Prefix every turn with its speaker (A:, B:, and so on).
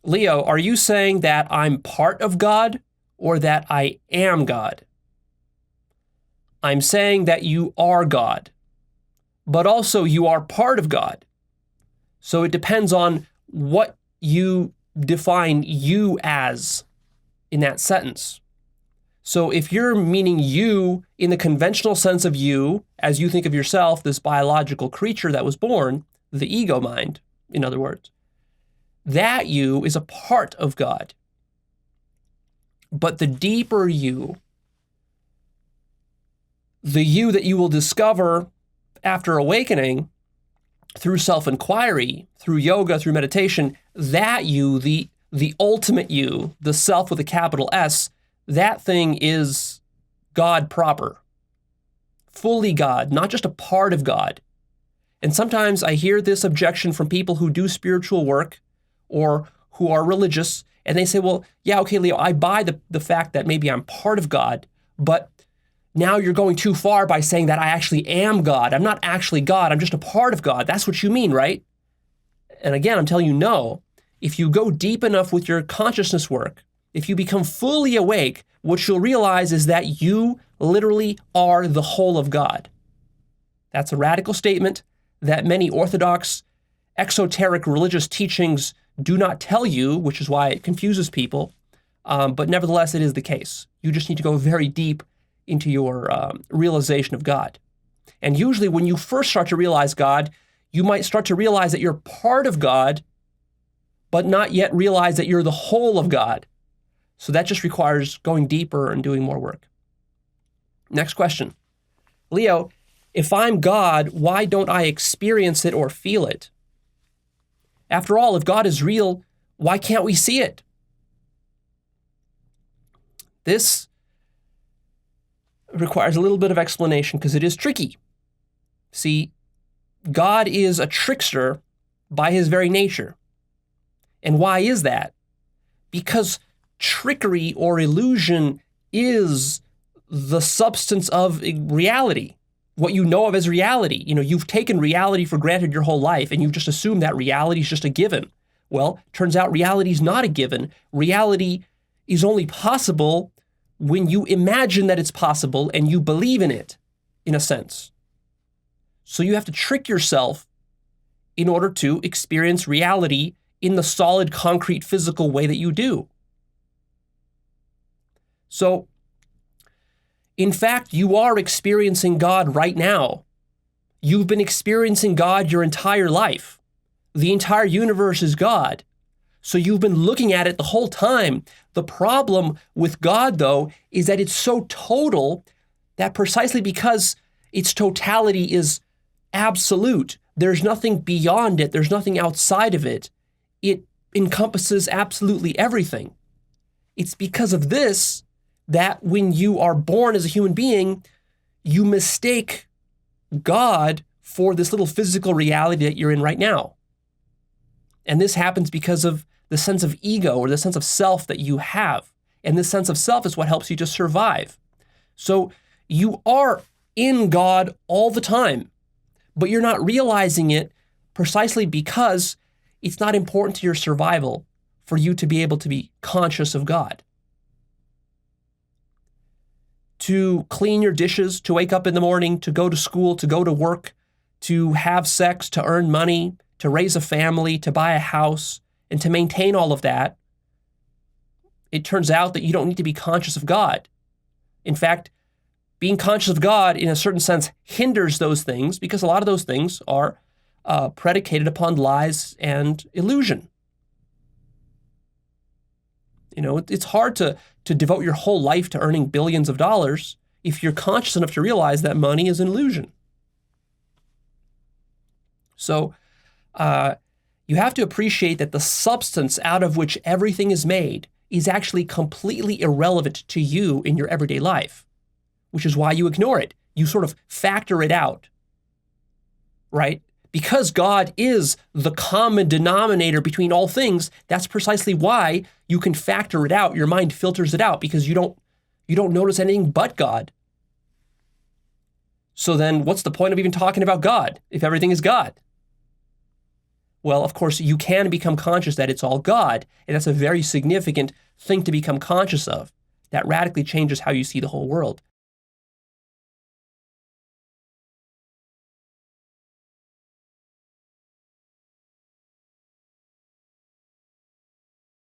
A: Leo, are you saying that I'm part of God or that I am God? I'm saying that you are God, but also you are part of God. So it depends on what you define you as in that sentence. So if you're meaning you in the conventional sense of you, as you think of yourself, this biological creature that was born, the ego mind, in other words, that you is a part of God. But the deeper you, the you that you will discover after awakening through self-inquiry, through yoga, through meditation, that you, the ultimate you, the self with a capital S, that thing is God proper. Fully God, not just a part of God. And sometimes I hear this objection from people who do spiritual work or who are religious, and they say, well, yeah, okay, Leo, I buy the fact that maybe I'm part of God, but now you're going too far by saying that I actually am God. I'm not actually God. I'm just a part of God. That's what you mean, right? And again, I'm telling you, no. If you go deep enough with your consciousness work, if you become fully awake, what you'll realize is that you literally are the whole of God. That's a radical statement that many orthodox, exoteric religious teachings do not tell you, which is why it confuses people. But nevertheless, it is the case. You just need to go very deep into your realization of God. And usually when you first start to realize God, you might start to realize that you're part of God, but not yet realize that you're the whole of God. So that just requires going deeper and doing more work. Next question. Leo, if I'm God, why don't I experience it or feel it? After all, if God is real, why can't we see it? This requires a little bit of explanation because it is tricky. See, God is a trickster by his very nature. And why is that? Because trickery or illusion is the substance of reality, what you know of as reality. You know, you've taken reality for granted your whole life and you've just assumed that reality is just a given. Well, turns out reality is not a given. Reality is only possible when you imagine that it's possible and you believe in it, in a sense. So you have to trick yourself in order to experience reality in the solid, concrete, physical way that you do. So, in fact, you are experiencing God right now. You've been experiencing God your entire life. The entire universe is God. So you've been looking at it the whole time. The problem with God, though, is that it's so total that precisely because its totality is absolute, there's nothing beyond it, there's nothing outside of it. It encompasses absolutely everything. It's because of this that when you are born as a human being, you mistake God for this little physical reality that you're in right now. And this happens because of the sense of ego or the sense of self that you have. And this sense of self is what helps you to survive. So you are in God all the time, but you're not realizing it precisely because it's not important to your survival for you to be able to be conscious of God. To clean your dishes, to wake up in the morning, to go to school, to go to work, to have sex, to earn money, to raise a family, to buy a house, and to maintain all of that, it turns out that you don't need to be conscious of God. In fact, being conscious of God in a certain sense hinders those things because a lot of those things are predicated upon lies and illusion. You know, it's hard to devote your whole life to earning billions of dollars if you're conscious enough to realize that money is an illusion. So you have to appreciate that the substance out of which everything is made is actually completely irrelevant to you in your everyday life, which is why you ignore it. You sort of factor it out, right? Because God is the common denominator between all things, that's precisely why you can factor it out. Your mind filters it out because you don't notice anything but God. So then what's the point of even talking about God if everything is God? Well, of course, you can become conscious that it's all God, and that's a very significant thing to become conscious of. That radically changes how you see the whole world.